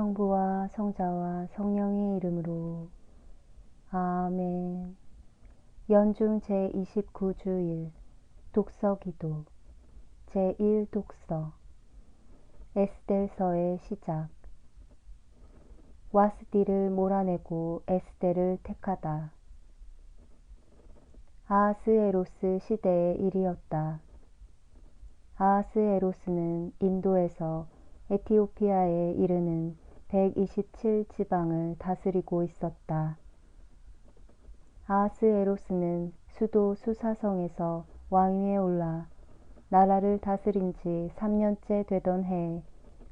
성부와 성자와 성령의 이름으로. 아멘. 연중 제29주일 독서기도 제1독서 에스델서의 시작. 와스디를 몰아내고 에스델을 택하다. 아하스에로스 시대의 일이었다. 아하스에로스는 인도에서 에티오피아에 이르는 127지방을 다스리고 있었다. 아하스에로스는 수도 수사성에서 왕위에 올라 나라를 다스린 지 3년째 되던 해에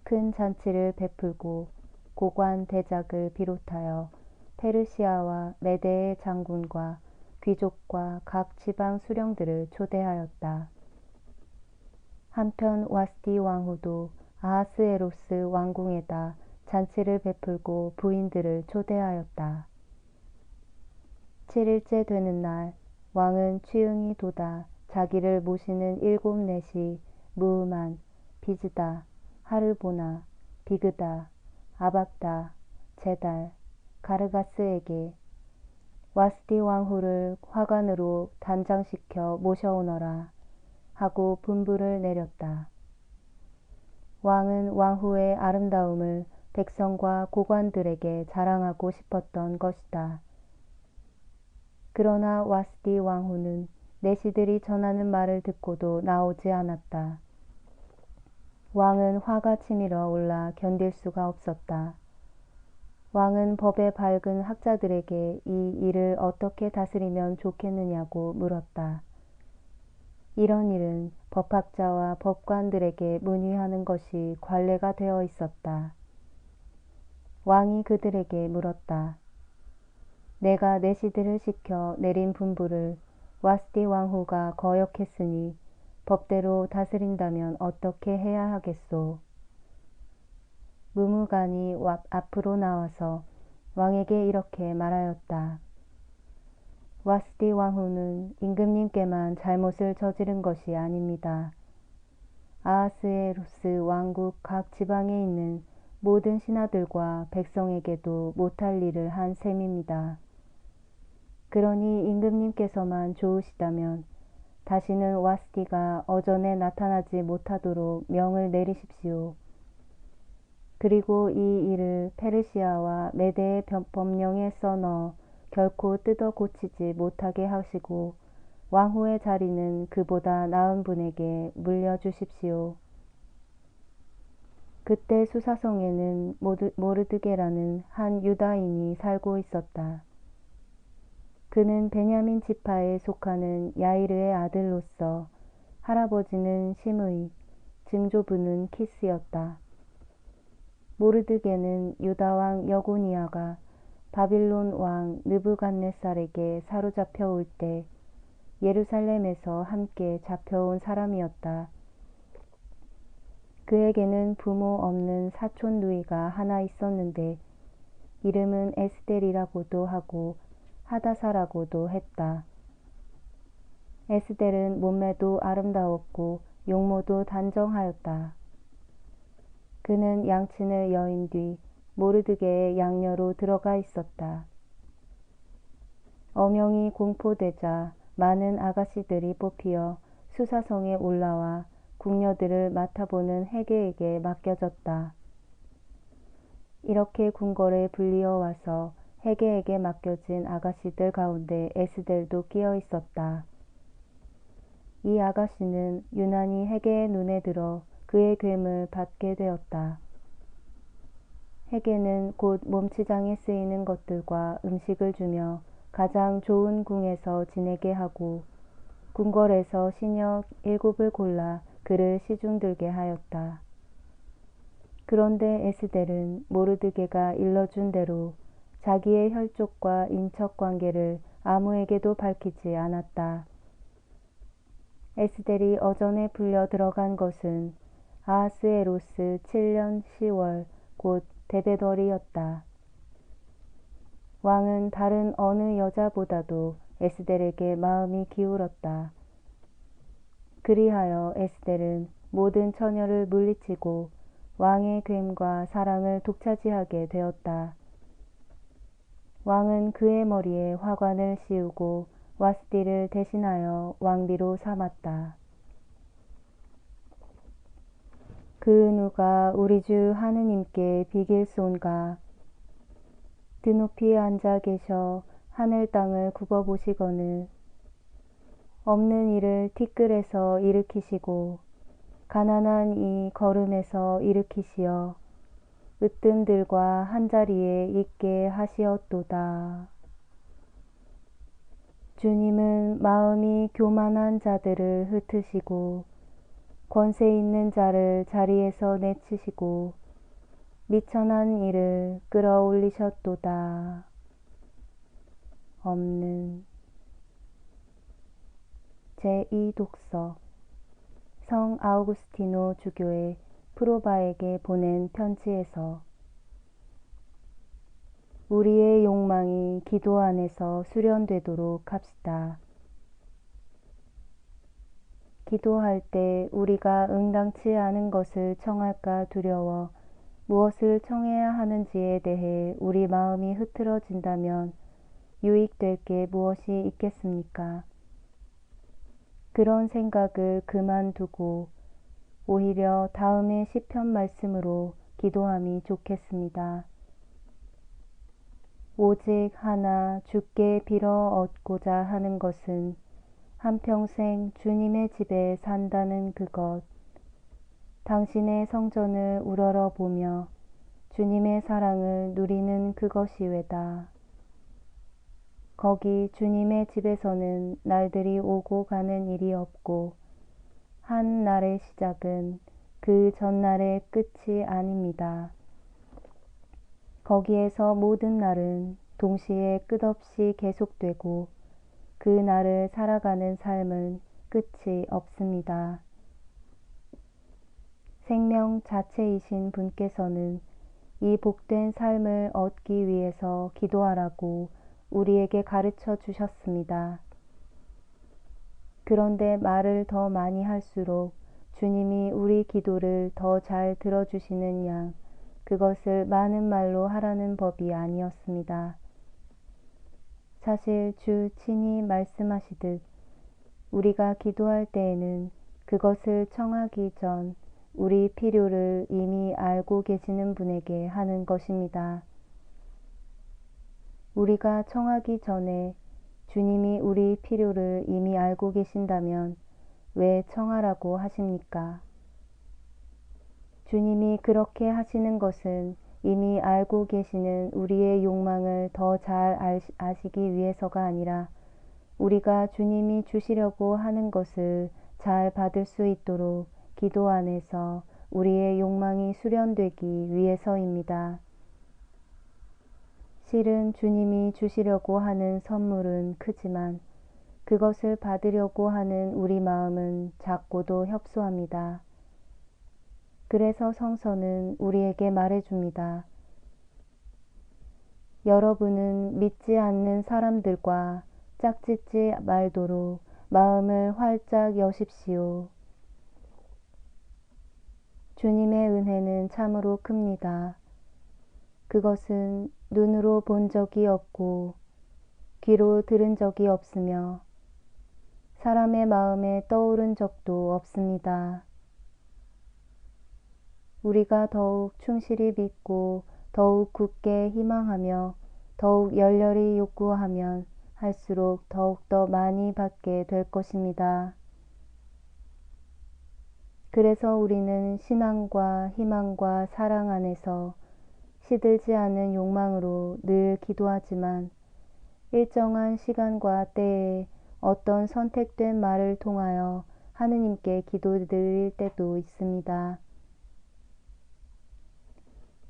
큰 잔치를 베풀고 고관 대작을 비롯하여 페르시아와 메대의 장군과 귀족과 각 지방 수령들을 초대하였다. 한편 와스디 왕후도 아하스에로스 왕궁에다 잔치를 베풀고 부인들을 초대하였다. 7일째 되는 날 왕은 취응이 돋아 자기를 모시는 7넷이 무음한 비즈다, 하르보나, 비그다, 아박다, 제달, 가르가스에게 와스디 왕후를 화관으로 단장시켜 모셔오너라 하고 분부를 내렸다. 왕은 왕후의 아름다움을 백성과 고관들에게 자랑하고 싶었던 것이다. 그러나 와스디 왕후는 내시들이 전하는 말을 듣고도 나오지 않았다. 왕은 화가 치밀어 올라 견딜 수가 없었다. 왕은 법에 밝은 학자들에게 이 일을 어떻게 다스리면 좋겠느냐고 물었다. 이런 일은 법학자와 법관들에게 문의하는 것이 관례가 되어 있었다. 왕이 그들에게 물었다. 내가 내시들을 시켜 내린 분부를 와스디 왕후가 거역했으니 법대로 다스린다면 어떻게 해야 하겠소? 무무간이 앞으로 나와서 왕에게 이렇게 말하였다. 와스디 왕후는 임금님께만 잘못을 저지른 것이 아닙니다. 아하스에로스 왕국 각 지방에 있는 모든 신하들과 백성에게도 못할 일을 한 셈입니다. 그러니 임금님께서만 좋으시다면 다시는 와스디가 어전에 나타나지 못하도록 명을 내리십시오. 그리고 이 일을 페르시아와 메대의 법령에 써넣어 결코 뜯어 고치지 못하게 하시고 왕후의 자리는 그보다 나은 분에게 물려주십시오. 그때 수사성에는 모르드게라는 한 유다인이 살고 있었다. 그는 베냐민 지파에 속하는 야이르의 아들로서 할아버지는 심의, 증조부는 키스였다. 모르드게는 유다왕 여고니아가 바빌론 왕 느부갓네살에게 사로잡혀 올 때 예루살렘에서 함께 잡혀온 사람이었다. 그에게는 부모 없는 사촌 누이가 하나 있었는데 이름은 에스델이라고도 하고 하다사라고도 했다. 에스델은 몸매도 아름다웠고 용모도 단정하였다. 그는 양친의 여인 뒤 모르드게의 양녀로 들어가 있었다. 어명이 공포되자 많은 아가씨들이 뽑히어 수사성에 올라와 궁녀들을 맡아보는 헤게에게 맡겨졌다. 이렇게 궁궐에 불리어 와서 헤게에게 맡겨진 아가씨들 가운데 에스델도 끼어 있었다. 이 아가씨는 유난히 헤게의 눈에 들어 그의 괸을 받게 되었다. 헤게는 곧 몸치장에 쓰이는 것들과 음식을 주며 가장 좋은 궁에서 지내게 하고 궁궐에서 시녀 7을 골라 그를 시중들게 하였다. 그런데 에스델은 모르드게가 일러준 대로 자기의 혈족과 인척관계를 아무에게도 밝히지 않았다. 에스델이 어전에 불려 들어간 것은 아하스에로스 7년 10월 곧 데베덜이었다. 왕은 다른 어느 여자보다도 에스델에게 마음이 기울었다. 그리하여 에스델은 모든 처녀를 물리치고 왕의 괸과 사랑을 독차지하게 되었다. 왕은 그의 머리에 화관을 씌우고 와스티를 대신하여 왕비로 삼았다. 그 누가 우리 주 하느님께 비길소온가. 드높이 앉아 계셔 하늘 땅을 굽어보시거늘 없는 이를 티끌에서 일으키시고 가난한 이 거름에서 일으키시어 으뜸들과 한자리에 있게 하시었도다. 주님은 마음이 교만한 자들을 흩으시고 권세 있는 자를 자리에서 내치시고 미천한 이를 끌어올리셨도다. 없는 제2독서 성 아우구스티노 주교의 프로바에게 보낸 편지에서 우리의 욕망이 기도 안에서 수련되도록 합시다. 기도할 때 우리가 응당치 않은 것을 청할까 두려워 무엇을 청해야 하는지에 대해 우리 마음이 흐트러진다면 유익될 게 무엇이 있겠습니까? 그런 생각을 그만두고 오히려 다음의 시편 말씀으로 기도함이 좋겠습니다. 오직 하나 주께 빌어 얻고자 하는 것은 한평생 주님의 집에 산다는 그것, 당신의 성전을 우러러 보며 주님의 사랑을 누리는 그것이외다. 거기 주님의 집에서는 날들이 오고 가는 일이 없고 한 날의 시작은 그 전날의 끝이 아닙니다. 거기에서 모든 날은 동시에 끝없이 계속되고 그 날을 살아가는 삶은 끝이 없습니다. 생명 자체이신 분께서는 이 복된 삶을 얻기 위해서 기도하라고 우리에게 가르쳐 주셨습니다. 그런데 말을 더 많이 할수록 주님이 우리 기도를 더 잘 들어주시는 양 그것을 많은 말로 하라는 법이 아니었습니다. 사실 주 친히 말씀하시듯 우리가 기도할 때에는 그것을 청하기 전 우리 필요를 이미 알고 계시는 분에게 하는 것입니다. 우리가 청하기 전에 주님이 우리 필요를 이미 알고 계신다면 왜 청하라고 하십니까? 주님이 그렇게 하시는 것은 이미 알고 계시는 우리의 욕망을 더 잘 아시기 위해서가 아니라 우리가 주님이 주시려고 하는 것을 잘 받을 수 있도록 기도 안에서 우리의 욕망이 수련되기 위해서입니다. 실은 주님이 주시려고 하는 선물은 크지만 그것을 받으려고 하는 우리 마음은 작고도 협소합니다. 그래서 성서는 우리에게 말해줍니다. 여러분은 믿지 않는 사람들과 짝짓지 말도록 마음을 활짝 여십시오. 주님의 은혜는 참으로 큽니다. 그것은 눈으로 본 적이 없고 귀로 들은 적이 없으며 사람의 마음에 떠오른 적도 없습니다. 우리가 더욱 충실히 믿고 더욱 굳게 희망하며 더욱 열렬히 욕구하면 할수록 더욱더 많이 받게 될 것입니다. 그래서 우리는 신앙과 희망과 사랑 안에서 시들지 않은 욕망으로 늘 기도하지만 일정한 시간과 때에 어떤 선택된 말을 통하여 하느님께 기도드릴 때도 있습니다.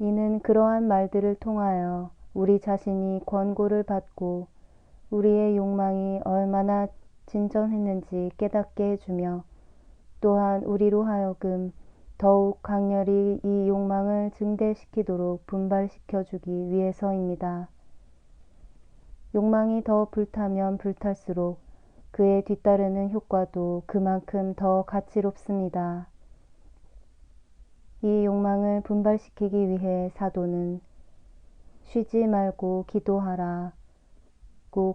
이는 그러한 말들을 통하여 우리 자신이 권고를 받고 우리의 욕망이 얼마나 진전했는지 깨닫게 해주며 또한 우리로 하여금 더욱 강렬히 이 욕망을 증대시키도록 분발시켜주기 위해서입니다. 욕망이 더 불타면 불탈수록 그에 뒤따르는 효과도 그만큼 더 가치롭습니다. 이 욕망을 분발시키기 위해 사도는 쉬지 말고 기도하라고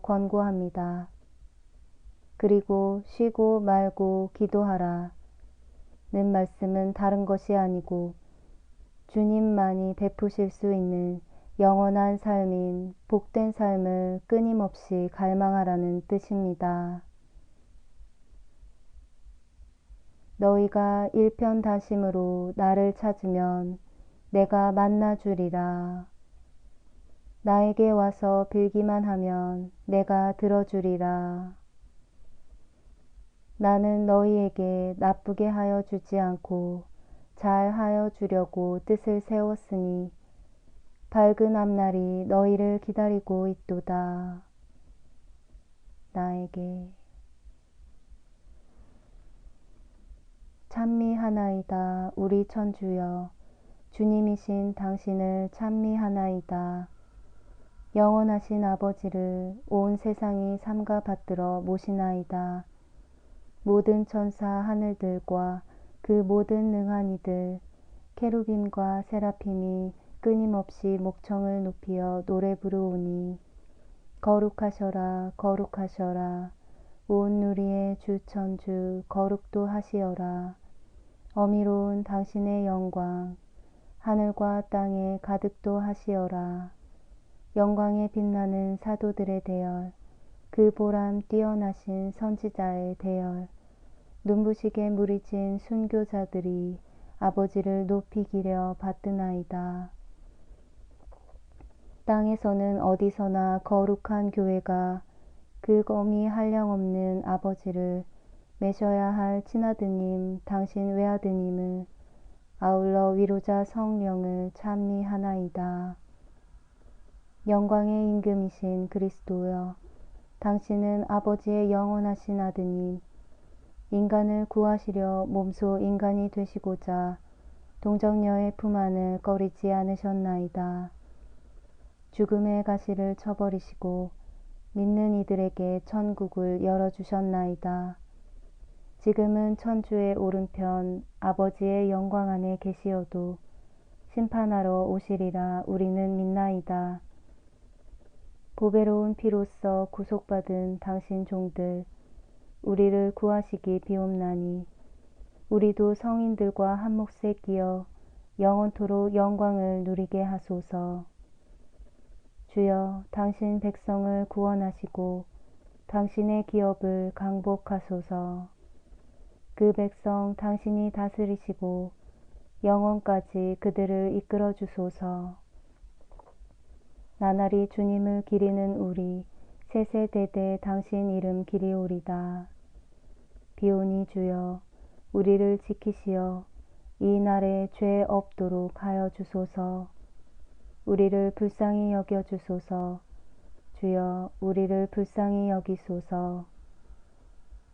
권고합니다. 그리고 쉬고 말고 기도하라는 말씀은 다른 것이 아니고 주님만이 베푸실 수 있는 영원한 삶인 복된 삶을 끊임없이 갈망하라는 뜻입니다. 너희가 일편단심으로 나를 찾으면 내가 만나주리라. 나에게 와서 빌기만 하면 내가 들어주리라. 나는 너희에게 나쁘게 하여 주지 않고 잘 하여 주려고 뜻을 세웠으니 밝은 앞날이 너희를 기다리고 있도다. 나에게 찬미하나이다. 우리 천주여, 주님이신 당신을 찬미하나이다. 영원하신 아버지를 온 세상이 삼가 받들어 모시나이다. 모든 천사 하늘들과 그 모든 능한 이들, 케루빔과 세라핌이 끊임없이 목청을 높이어 노래 부르오니 거룩하셔라 거룩하셔라. 온 누리의 주 천주 거룩도 하시어라. 어미로운 당신의 영광 하늘과 땅에 가득도 하시어라. 영광에 빛나는 사도들의 대열, 그 보람 뛰어나신 선지자의 대열, 눈부시게 무리진 순교자들이 아버지를 높이 기려 받드나이다. 땅에서는 어디서나 거룩한 교회가 그 검이 한량없는 아버지를 매셔야 할 친아드님 당신 외아드님을 아울러 위로자 성령을 찬미하나이다. 영광의 임금이신 그리스도여, 당신은 아버지의 영원하신 아드님, 인간을 구하시려 몸소 인간이 되시고자 동정녀의 품 안을 꺼리지 않으셨나이다. 죽음의 가시를 쳐버리시고 믿는 이들에게 천국을 열어주셨나이다. 지금은 천주의 오른편 아버지의 영광 안에 계시어도 심판하러 오시리라 우리는 믿나이다. 보배로운 피로써 구속받은 당신 종들, 우리를 구하시기 비옵나니 우리도 성인들과 한 몫에 끼어 영원토록 영광을 누리게 하소서. 주여, 당신 백성을 구원하시고 당신의 기업을 강복하소서. 그 백성 당신이 다스리시고 영원까지 그들을 이끌어 주소서. 나날이 주님을 기리는 우리 세세대대 당신 이름 기리오리다. 비오니 주여, 우리를 지키시어 이 날에 죄 없도록 하여 주소서. 우리를 불쌍히 여겨 주소서. 주여, 우리를 불쌍히 여기소서.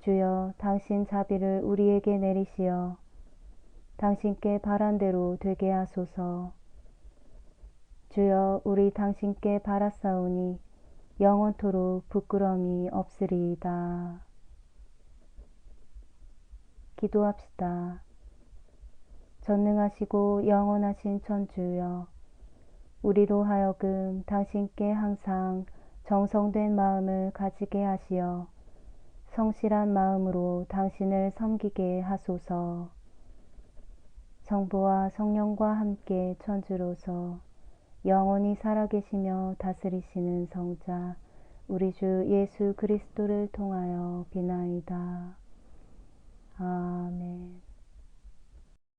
주여, 당신 자비를 우리에게 내리시어 당신께 바란 대로 되게 하소서. 주여, 우리 당신께 바랐사오니 영원토록 부끄러움이 없으리이다. 기도합시다. 전능하시고 영원하신 천주여, 우리로 하여금 당신께 항상 정성된 마음을 가지게 하시어 성실한 마음으로 당신을 섬기게 하소서. 성부와 성령과 함께 천주로서 영원히 살아계시며 다스리시는 성자 우리 주 예수 그리스도를 통하여 비나이다.